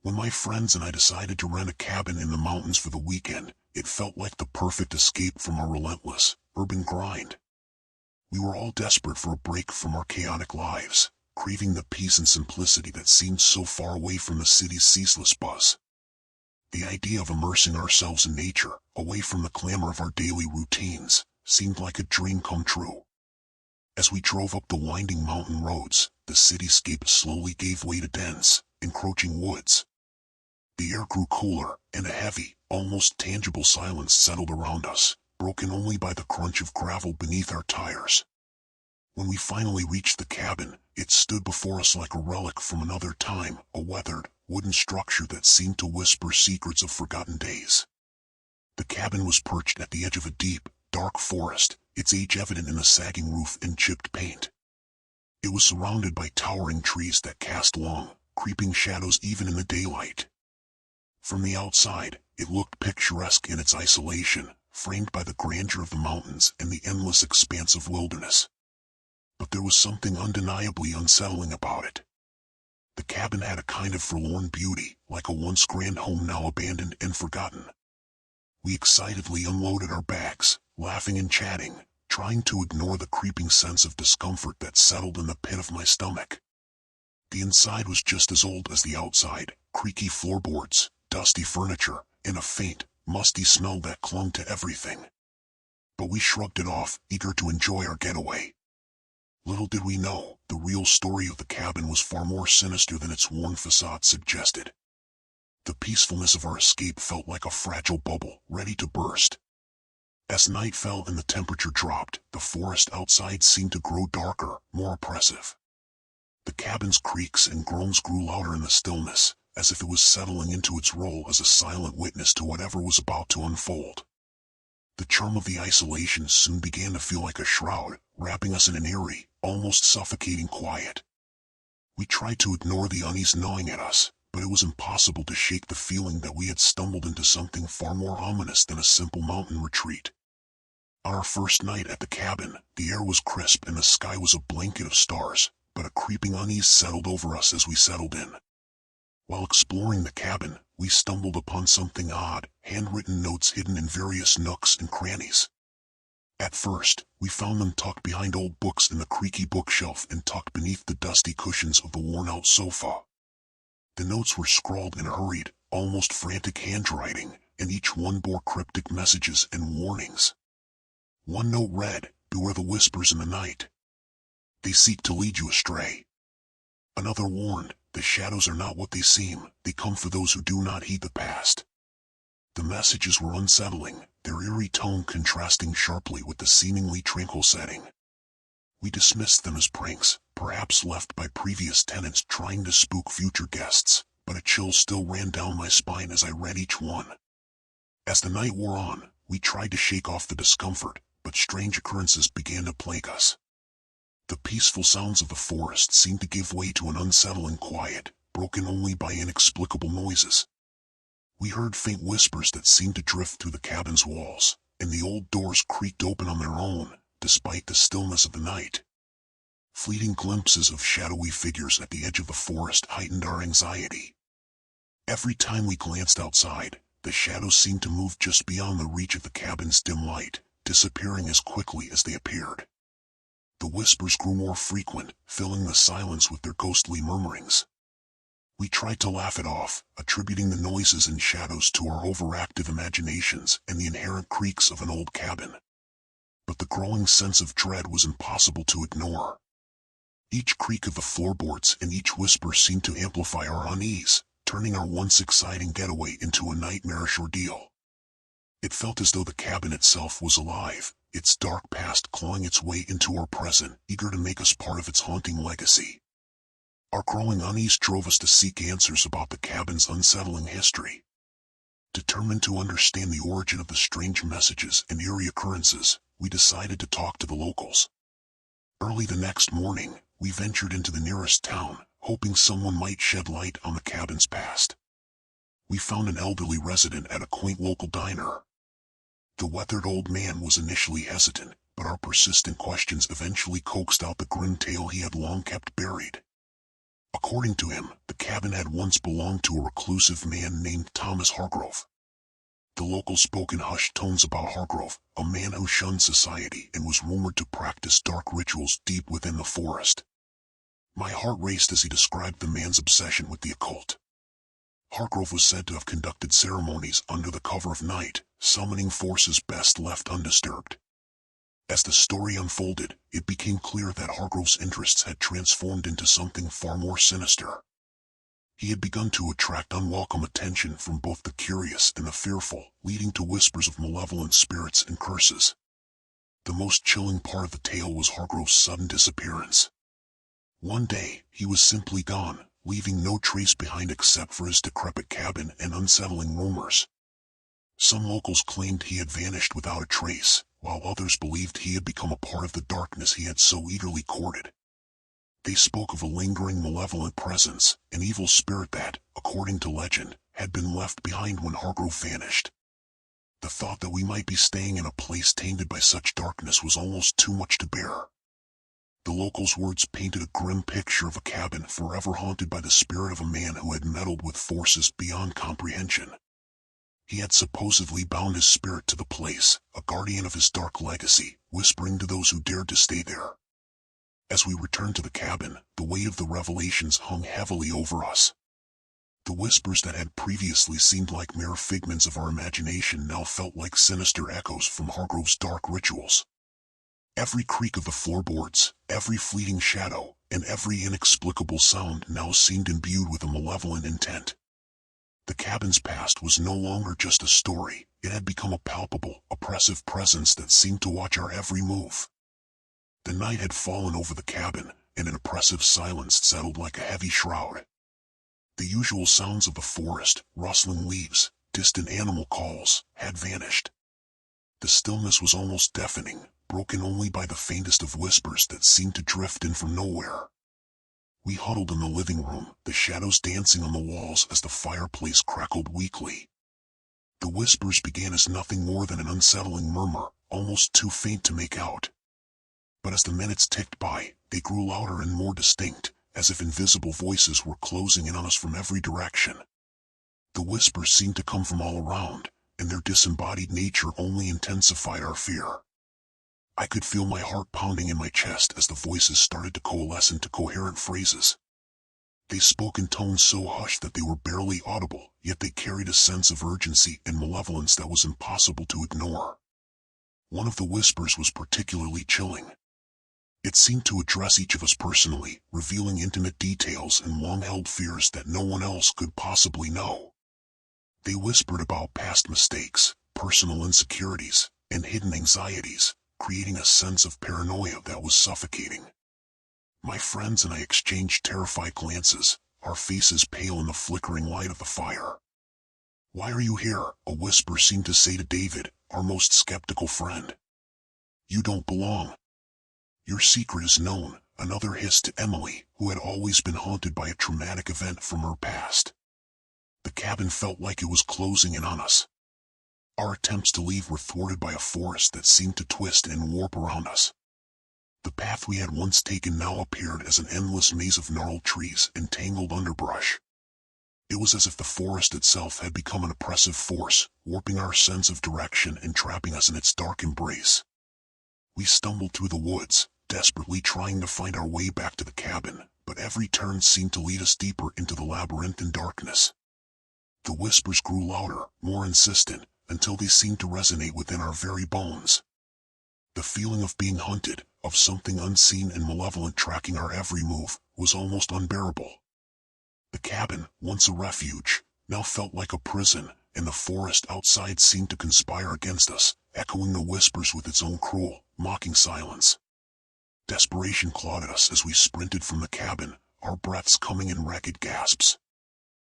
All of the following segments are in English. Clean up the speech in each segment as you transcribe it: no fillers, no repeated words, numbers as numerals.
When my friends and I decided to rent a cabin in the mountains for the weekend, it felt like the perfect escape from our relentless, urban grind. We were all desperate for a break from our chaotic lives, craving the peace and simplicity that seemed so far away from the city's ceaseless buzz. The idea of immersing ourselves in nature, away from the clamor of our daily routines, seemed like a dream come true. As we drove up the winding mountain roads, the cityscape slowly gave way to dense, encroaching woods. The air grew cooler, and a heavy, almost tangible silence settled around us, broken only by the crunch of gravel beneath our tires. When we finally reached the cabin, it stood before us like a relic from another time, a weathered, wooden structure that seemed to whisper secrets of forgotten days. The cabin was perched at the edge of a deep, dark forest, its age evident in a sagging roof and chipped paint. It was surrounded by towering trees that cast long, creeping shadows even in the daylight. From the outside, it looked picturesque in its isolation, framed by the grandeur of the mountains and the endless expanse of wilderness. But there was something undeniably unsettling about it. The cabin had a kind of forlorn beauty, like a once grand home now abandoned and forgotten. We excitedly unloaded our bags, laughing and chatting, trying to ignore the creeping sense of discomfort that settled in the pit of my stomach. The inside was just as old as the outside, creaky floorboards, dusty furniture, and a faint, musty smell that clung to everything. But we shrugged it off, eager to enjoy our getaway. Little did we know, the real story of the cabin was far more sinister than its worn facade suggested. The peacefulness of our escape felt like a fragile bubble, ready to burst. As night fell and the temperature dropped, the forest outside seemed to grow darker, more oppressive. The cabin's creaks and groans grew louder in the stillness, as if it was settling into its role as a silent witness to whatever was about to unfold. The charm of the isolation soon began to feel like a shroud, wrapping us in an eerie, almost suffocating quiet. We tried to ignore the unease gnawing at us, but it was impossible to shake the feeling that we had stumbled into something far more ominous than a simple mountain retreat. On our first night at the cabin, the air was crisp and the sky was a blanket of stars, but a creeping unease settled over us as we settled in. While exploring the cabin, we stumbled upon something odd, handwritten notes hidden in various nooks and crannies. At first, we found them tucked behind old books in the creaky bookshelf and tucked beneath the dusty cushions of the worn-out sofa. The notes were scrawled in hurried, almost frantic handwriting, and each one bore cryptic messages and warnings. One note read, "Beware the whispers in the night. They seek to lead you astray." Another warned, "The shadows are not what they seem, they come for those who do not heed the past." The messages were unsettling, their eerie tone contrasting sharply with the seemingly tranquil setting. We dismissed them as pranks, perhaps left by previous tenants trying to spook future guests, but a chill still ran down my spine as I read each one. As the night wore on, we tried to shake off the discomfort, but strange occurrences began to plague us. The peaceful sounds of the forest seemed to give way to an unsettling quiet, broken only by inexplicable noises. We heard faint whispers that seemed to drift through the cabin's walls, and the old doors creaked open on their own, despite the stillness of the night. Fleeting glimpses of shadowy figures at the edge of the forest heightened our anxiety. Every time we glanced outside, the shadows seemed to move just beyond the reach of the cabin's dim light, disappearing as quickly as they appeared. The whispers grew more frequent, filling the silence with their ghostly murmurings. We tried to laugh it off, attributing the noises and shadows to our overactive imaginations and the inherent creaks of an old cabin. But the growing sense of dread was impossible to ignore. Each creak of the floorboards and each whisper seemed to amplify our unease, turning our once exciting getaway into a nightmarish ordeal. It felt as though the cabin itself was alive, its dark past clawing its way into our present, eager to make us part of its haunting legacy. Our growing unease drove us to seek answers about the cabin's unsettling history. Determined to understand the origin of the strange messages and eerie occurrences, we decided to talk to the locals. Early the next morning, we ventured into the nearest town, hoping someone might shed light on the cabin's past. We found an elderly resident at a quaint local diner. The weathered old man was initially hesitant, but our persistent questions eventually coaxed out the grim tale he had long kept buried. According to him, the cabin had once belonged to a reclusive man named Thomas Hargrove. The locals spoke in hushed tones about Hargrove, a man who shunned society and was rumored to practice dark rituals deep within the forest. My heart raced as he described the man's obsession with the occult. Hargrove was said to have conducted ceremonies under the cover of night, summoning forces best left undisturbed. As the story unfolded, it became clear that Hargrove's interests had transformed into something far more sinister. He had begun to attract unwelcome attention from both the curious and the fearful, leading to whispers of malevolent spirits and curses. The most chilling part of the tale was Hargrove's sudden disappearance. One day, he was simply gone, leaving no trace behind except for his decrepit cabin and unsettling rumors. Some locals claimed he had vanished without a trace, while others believed he had become a part of the darkness he had so eagerly courted. They spoke of a lingering malevolent presence, an evil spirit that, according to legend, had been left behind when Hargrove vanished. The thought that we might be staying in a place tainted by such darkness was almost too much to bear. The locals' words painted a grim picture of a cabin forever haunted by the spirit of a man who had meddled with forces beyond comprehension. He had supposedly bound his spirit to the place, a guardian of his dark legacy, whispering to those who dared to stay there. As we returned to the cabin, the weight of the revelations hung heavily over us. The whispers that had previously seemed like mere figments of our imagination now felt like sinister echoes from Hargrove's dark rituals. Every creak of the floorboards, every fleeting shadow, and every inexplicable sound now seemed imbued with a malevolent intent. The cabin's past was no longer just a story, it had become a palpable, oppressive presence that seemed to watch our every move. The night had fallen over the cabin, and an oppressive silence settled like a heavy shroud. The usual sounds of the forest, rustling leaves, distant animal calls, had vanished. The stillness was almost deafening, broken only by the faintest of whispers that seemed to drift in from nowhere. We huddled in the living room, the shadows dancing on the walls as the fireplace crackled weakly. The whispers began as nothing more than an unsettling murmur, almost too faint to make out. But as the minutes ticked by, they grew louder and more distinct, as if invisible voices were closing in on us from every direction. The whispers seemed to come from all around, and their disembodied nature only intensified our fear. I could feel my heart pounding in my chest as the voices started to coalesce into coherent phrases. They spoke in tones so hushed that they were barely audible, yet they carried a sense of urgency and malevolence that was impossible to ignore. One of the whispers was particularly chilling. It seemed to address each of us personally, revealing intimate details and long-held fears that no one else could possibly know. They whispered about past mistakes, personal insecurities, and hidden anxieties, creating a sense of paranoia that was suffocating. My friends and I exchanged terrified glances, our faces pale in the flickering light of the fire. "Why are you here?" a whisper seemed to say to David, our most skeptical friend. "You don't belong. Your secret is known," another hissed to Emily, who had always been haunted by a traumatic event from her past. The cabin felt like it was closing in on us. Our attempts to leave were thwarted by a forest that seemed to twist and warp around us. The path we had once taken now appeared as an endless maze of gnarled trees and tangled underbrush. It was as if the forest itself had become an oppressive force, warping our sense of direction and trapping us in its dark embrace. We stumbled through the woods, desperately trying to find our way back to the cabin, but every turn seemed to lead us deeper into the labyrinthine darkness. The whispers grew louder, more insistent, until they seemed to resonate within our very bones. The feeling of being hunted, of something unseen and malevolent tracking our every move, was almost unbearable. The cabin, once a refuge, now felt like a prison, and the forest outside seemed to conspire against us, echoing the whispers with its own cruel, mocking silence. Desperation clawed at us as we sprinted from the cabin, our breaths coming in ragged gasps.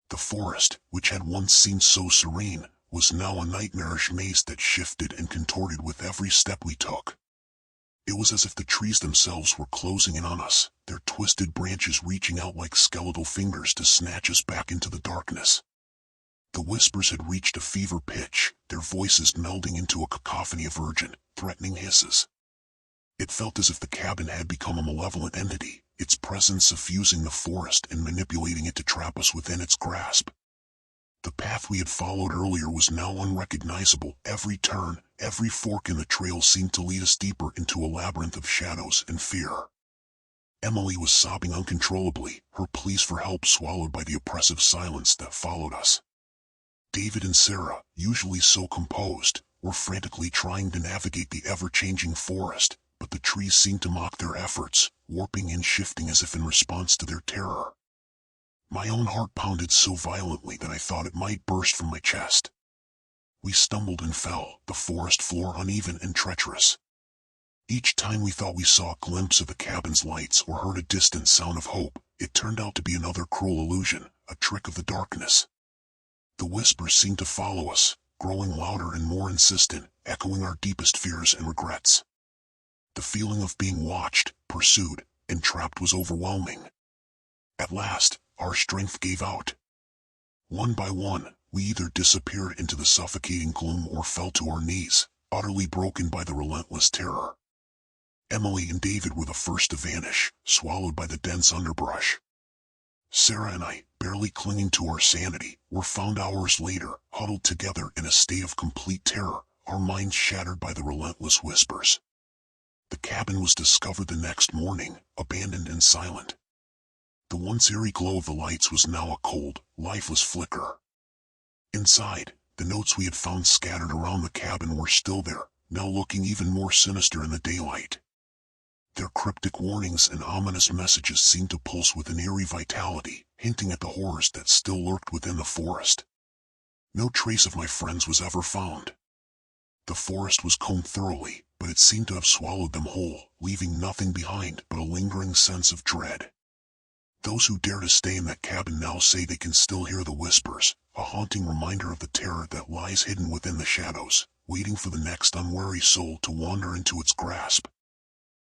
The forest, which had once seemed so serene, was now a nightmarish maze that shifted and contorted with every step we took. It was as if the trees themselves were closing in on us, their twisted branches reaching out like skeletal fingers to snatch us back into the darkness. The whispers had reached a fever pitch, their voices melding into a cacophony of urgent, threatening hisses. It felt as if the cabin had become a malevolent entity, its presence suffusing the forest and manipulating it to trap us within its grasp. The path we had followed earlier was now unrecognizable. Every turn, every fork in the trail seemed to lead us deeper into a labyrinth of shadows and fear. Emily was sobbing uncontrollably, her pleas for help swallowed by the oppressive silence that followed us. David and Sarah, usually so composed, were frantically trying to navigate the ever-changing forest, but the trees seemed to mock their efforts, warping and shifting as if in response to their terror. My own heart pounded so violently that I thought it might burst from my chest. We stumbled and fell, the forest floor uneven and treacherous. Each time we thought we saw a glimpse of the cabin's lights or heard a distant sound of hope, it turned out to be another cruel illusion, a trick of the darkness. The whispers seemed to follow us, growing louder and more insistent, echoing our deepest fears and regrets. The feeling of being watched, pursued, and trapped was overwhelming. At last, our strength gave out. One by one, we either disappeared into the suffocating gloom or fell to our knees, utterly broken by the relentless terror. Emily and David were the first to vanish, swallowed by the dense underbrush. Sarah and I, barely clinging to our sanity, were found hours later, huddled together in a state of complete terror, our minds shattered by the relentless whispers. The cabin was discovered the next morning, abandoned and silent. The once eerie glow of the lights was now a cold, lifeless flicker. Inside, the notes we had found scattered around the cabin were still there, now looking even more sinister in the daylight. Their cryptic warnings and ominous messages seemed to pulse with an eerie vitality, hinting at the horrors that still lurked within the forest. No trace of my friends was ever found. The forest was combed thoroughly, but it seemed to have swallowed them whole, leaving nothing behind but a lingering sense of dread. Those who dare to stay in that cabin now say they can still hear the whispers, a haunting reminder of the terror that lies hidden within the shadows, waiting for the next unwary soul to wander into its grasp.